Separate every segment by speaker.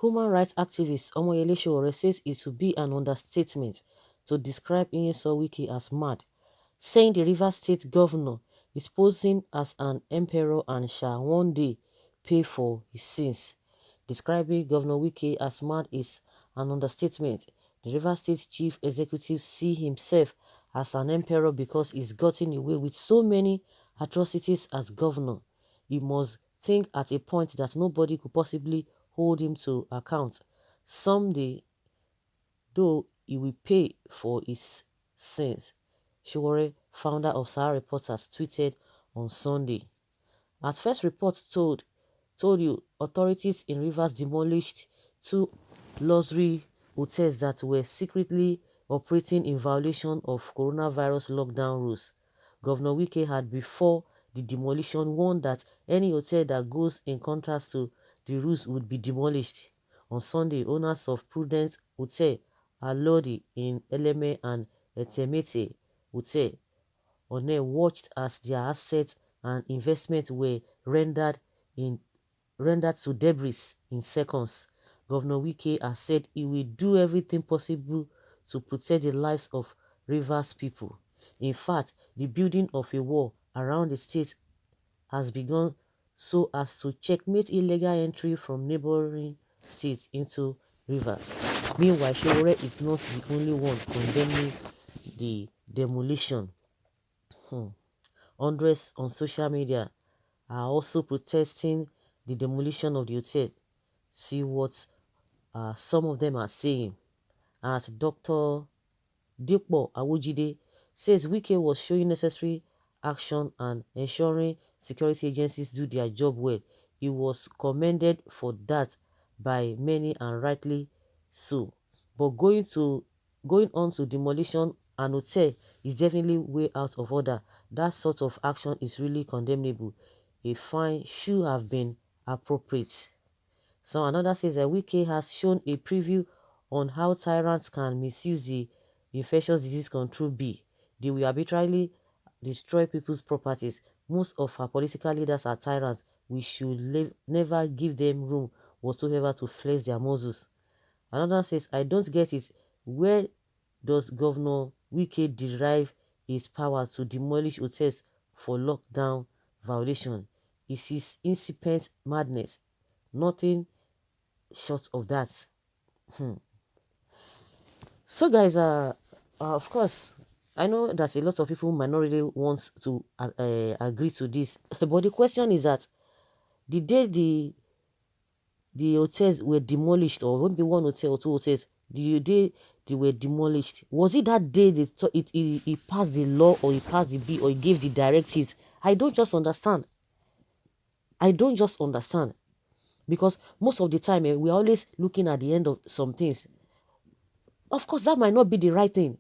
Speaker 1: Human rights activist Omoyele Sowore says it would be an understatement to describe Ķñøçķś as mad, saying the Rivers State governor is posing as an emperor and shall one day pay for his sins. Describing Governor Wike as mad is an understatement. The Rivers State chief executive sees himself as an emperor because he's gotten away with so many atrocities as governor. He must think at a point that nobody could possibly hold him to account. Someday, though, he will pay for his sins. Sowore, founder of Sowore Reporters, tweeted on Sunday. At first reports told you authorities in Rivers demolished 2 luxury hotels that were secretly operating in violation of coronavirus lockdown rules. Governor Wike had before the demolition warned that any hotel that goes in contrast to the rules would be demolished. On Sunday, owners of Prudence Hotel, Alodi in Eleme and Etemete Hotel One watched as their assets and investments were rendered to debris in seconds. Governor Wike has said he will do everything possible to protect the lives of Rivers people. In fact, the building of a wall around the state has begun so as to checkmate illegal entry from neighboring states into Rivers. Meanwhile, Sowore is not the only one condemning the demolition. Hundreds on social media are also protesting the demolition of the hotel. See what some of them are saying. As Dr. Dipo Awojide says Wike was showing necessary action and ensuring security agencies do their job well. He was commended for that by many and rightly so. But going on to demolition an hotel is definitely way out of order. That sort of action is really condemnable. A fine should have been appropriate. So another says that Wike has shown a preview on how tyrants can misuse the infectious disease control bill. They will arbitrarily destroy people's properties. Most of our political leaders are tyrants. We should never give them room whatsoever to flex their muscles. Another says, I don't get it. Where does Governor Wike derive his power to demolish hotels for lockdown violation? It is incipient madness. Nothing short of that. So guys, of course, I know that a lot of people might not really want to agree to this. But the question is that the day the hotels were demolished, or maybe 1 hotel or 2 hotels, the day they were demolished, was it that day he passed the law, or he passed the bill, or he gave the directives? I don't just understand. Because most of the time we're always looking at the end of some things. Of course, that might not be the right thing.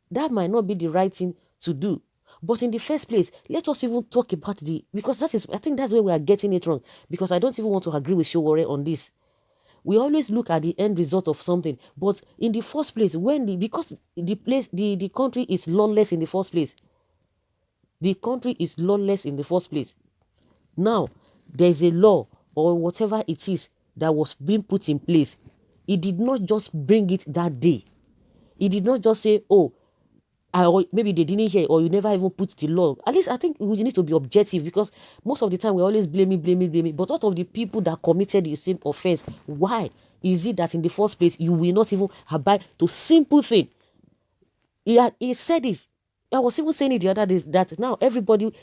Speaker 1: That might not be the right thing to do. But in the first place, let us even talk about because I think that's where we are getting it wrong. Because I don't even want to agree with Sowore on this. We always look at the end result of something. But in the first place, because the country is lawless in the first place. The country is lawless in the first place. Now, there's a law or whatever it is that was being put in place. He did not just bring it that day. He did not just say, oh, maybe they didn't hear, or you never even put the law. At least I think we need to be objective, because most of the time we're always blaming. But out of the people that committed the same offense, why is it that in the first place you will not even abide to simple thing? He said this. I was even saying it the other day that now everybody,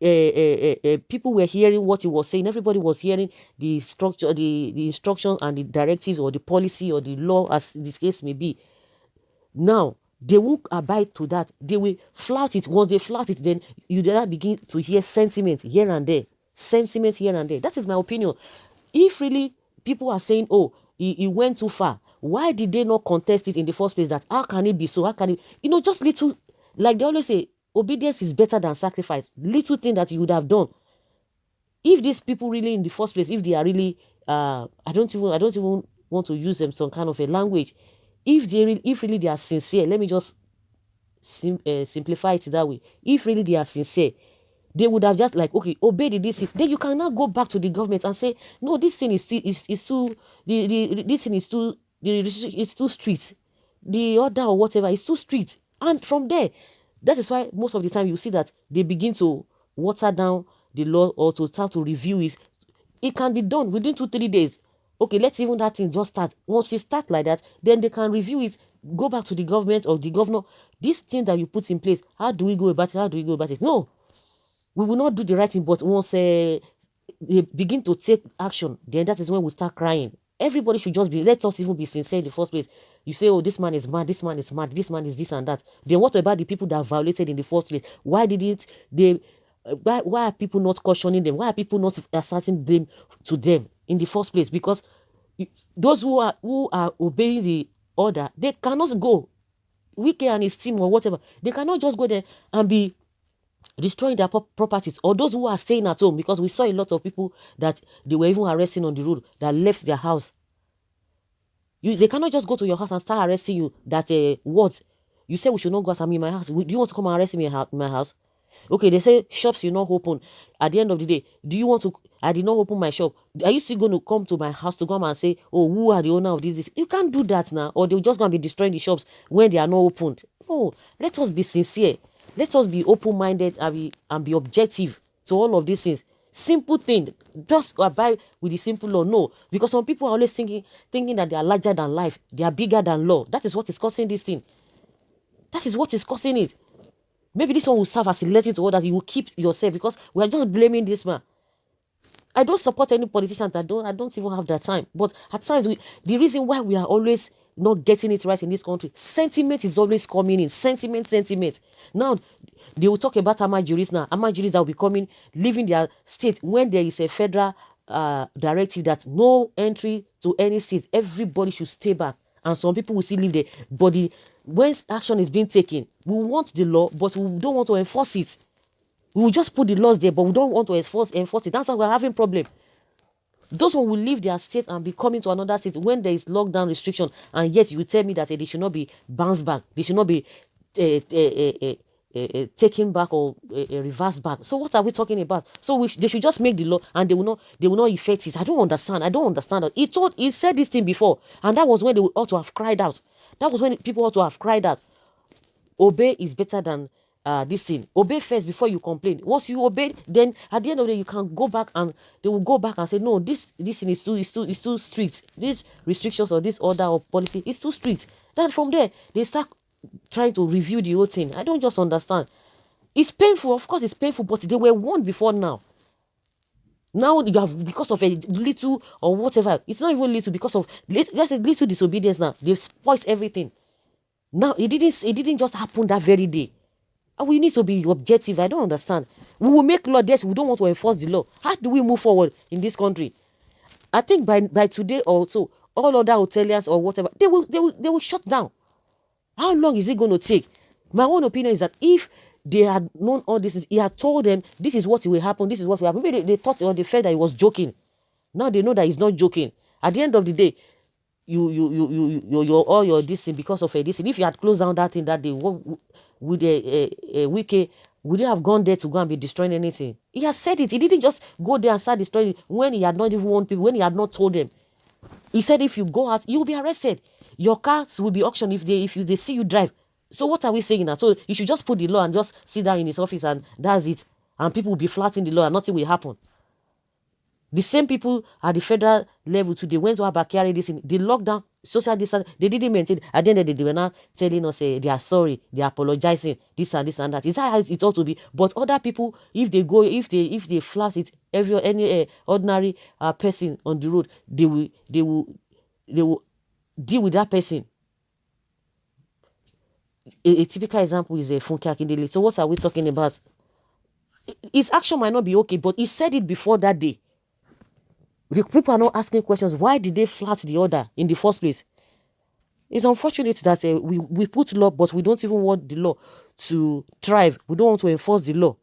Speaker 1: people were hearing what he was saying. Everybody was hearing the structure, the instructions and the directives, or the policy, or the law, as this case may be. Now, they won't abide to that. They will flout it. Once they flout it, then you then begin to hear sentiment here and there. That is my opinion. If really people are saying, oh, he went too far, why did they not contest it in the first place? That how can it be so? How can it, just little, like they always say, obedience is better than sacrifice. Little thing that you would have done. If these people really in the first place, if they are really, I don't even want to use them some kind of a language. If really they are sincere, let me just simplify it that way. If really they are sincere, they would have just like, okay, obey the this. Then you can now go back to the government and say, no, this thing is still is too this thing is too it's too strict. The order or whatever is too strict. And from there, that is why most of the time you see that they begin to water down the law or to start to review it. It can be done within 2-3 days. Okay, let's even that thing just start. Once it start like that, then they can review it, go back to the government or the governor. This thing that you put in place, how do we go about it? How do we go about it? No, we will not do the right thing, but once they begin to take action, then that is when we start crying. Everybody should just be, let us even be sincere in the first place. You say, oh, this man is mad, this man is mad, this man is this and that. Then what about the people that violated in the first place? Why didn't they, why are people not cautioning them? Why are people not asserting blame to them in the first place? Because those who are obeying the order, they cannot go. Wike and his team or whatever, they cannot just go there and be destroying their properties, or those who are staying at home, because we saw a lot of people that they were even arresting on the road that left their house. They cannot just go to your house and start arresting you. That what you say we should not go out. I'm in my house. Do you want to come and arrest me in my house? Okay, they say shops will not open. At the end of the day, do you want to? I did not open my shop. Are you still going to come to my house to come and say, oh, who are the owner of this? You can't do that now, or they're just going to be destroying the shops when they are not opened. No, let us be sincere. Let us be open-minded and be objective to all of these things. Simple thing. Just abide with the simple law. No, because some people are always thinking that they are larger than life. They are bigger than law. That is what is causing this thing. That is what is causing it. Maybe this one will serve as a lesson to others. You will keep yourself, because we are just blaming this man. I don't support any politicians. I don't even have that time. But at times, the reason why we are always not getting it right in this country, sentiment is always coming in. Sentiment. Now, they will talk about AMA-juries now. AMA-juries that will be coming, leaving their state when there is a federal directive that no entry to any state. Everybody should stay back. And some people will still leave there. But when action is being taken, we want the law, but we don't want to enforce it. We will just put the laws there, but we don't want to enforce it. That's why we're having problem. Those who will leave their state and be coming to another state when there is lockdown restriction, and yet you tell me that they should not be bounced back, they should not be taken back or reversed back. So what are we talking about? So they should just make the law, and they will not effect it. I don't understand. He said this thing before, and that was when they ought to have cried out. That was when people ought to have cried out. Obey is better than this thing. Obey first before you complain. Once you obey, then at the end of the day, you can go back, and they will go back and say, no, this thing is too strict. These restrictions or this order or policy is too strict. Then from there, they start trying to review the whole thing. I don't just understand. It's painful. Of course, it's painful, but they were warned before now. Now you have, because of a little or whatever. It's not even little, because of just a little disobedience. Now they've spoiled everything. Now it didn't just happen that very day. And we need to be objective. I don't understand. We will make law, yes, we don't want to enforce the law. How do we move forward in this country? I think by today or so, all other hoteliers or whatever, they will shut down. How long is it going to take? My own opinion is that if they had known all this, he had told them this is what will happen, this is what will happen. Maybe they thought or they felt that he was joking. Now they know that he's not joking. At the end of the day, all your this thing because of this thing. If you had closed down that thing that day, would Wike, would you have gone there to go and be destroying anything? He has said it. He didn't just go there and start destroying it when he had not even warned people, when he had not told them. He said if you go out, you will be arrested. Your cars will be auctioned if they see you drive. So what are we saying now? So you should just put the law and just sit down in his office and that's it. And people will be flouting the law and nothing will happen. The same people at the federal level too, they went to Abakari, this in the lockdown, social distance, they didn't maintain. At the end of the day, they were now telling us they are sorry, they are apologizing, this and that. Is that how it ought to be? But other people, if they flout it, any ordinary person on the road, they will deal with that person. A typical example is Funke Akindele. So what are we talking about? His action might not be okay, but he said it before that day. The people are not asking questions. Why did they flout the order in the first place? It's unfortunate that we put law, but we don't even want the law to thrive. We don't want to enforce the law.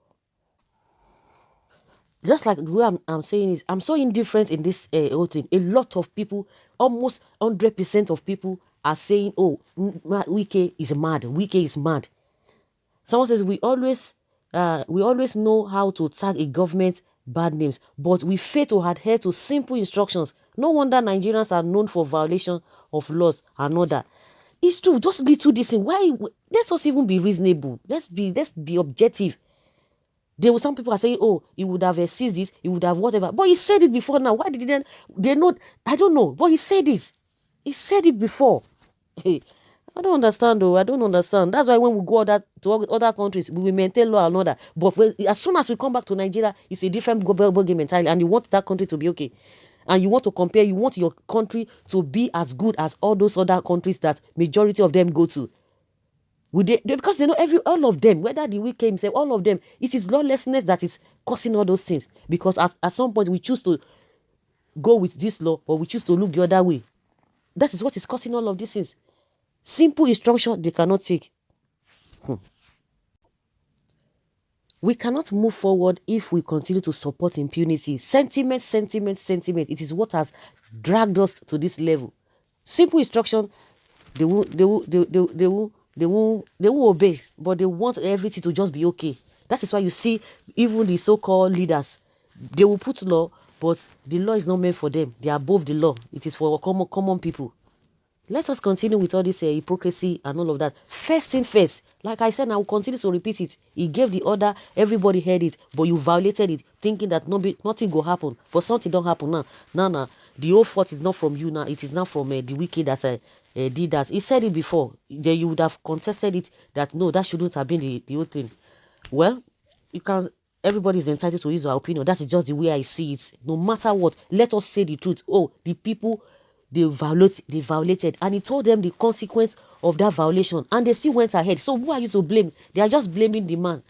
Speaker 1: Just like the way I'm saying is, I'm so indifferent in this whole thing. A lot of people, almost 100% of people are saying, oh, Wike is mad. Wike is mad. Someone says, we always we always know how to tag a government bad names, but we fail to adhere to simple instructions. No wonder Nigerians are known for violation of laws and order. It's true. Just little this thing. Why? Let us even be reasonable. Let's be objective. There were some people are saying, oh, he would have seized this, he would have whatever. But he said it before now. Why did they not? I don't know. But he said it. He said it before. Hey, I don't understand though. I don't understand. That's why when we go to other countries, we will maintain law and order. But as soon as we come back to Nigeria, it's a different game entirely. And you want that country to be okay. And you want to compare, you want your country to be as good as all those other countries that majority of them go to. Because they know all of them, whether the Wike himself, all of them, it is lawlessness that is causing all those things. Because at some point we choose to go with this law or we choose to look the other way. That is what is causing all of these things. Simple instruction they cannot take. We cannot move forward if we continue to support impunity. Sentiment. It is what has dragged us to this level. Simple instruction, they will obey, but they want everything to just be okay. That is why you see even the so-called leaders, they will put law, but the law is not meant for them. They are above the law. It is for common people. Let us continue with all this hypocrisy and all of that. First thing first, like I said, I will continue to repeat it. He gave the order, everybody heard it, but you violated it, thinking that nothing will happen. But something don't happen now. Now, the whole fault is not from you now. It is not from the Wike that did that. He said it before. Then you would have contested it that no, that shouldn't have been the whole thing. Well, you can. Everybody is entitled to his or her opinion. That is just the way I see it. No matter what, let us say the truth. Oh, the people, they violated, and he told them the consequence of that violation, and they still went ahead. So who are you to blame? They are just blaming the man.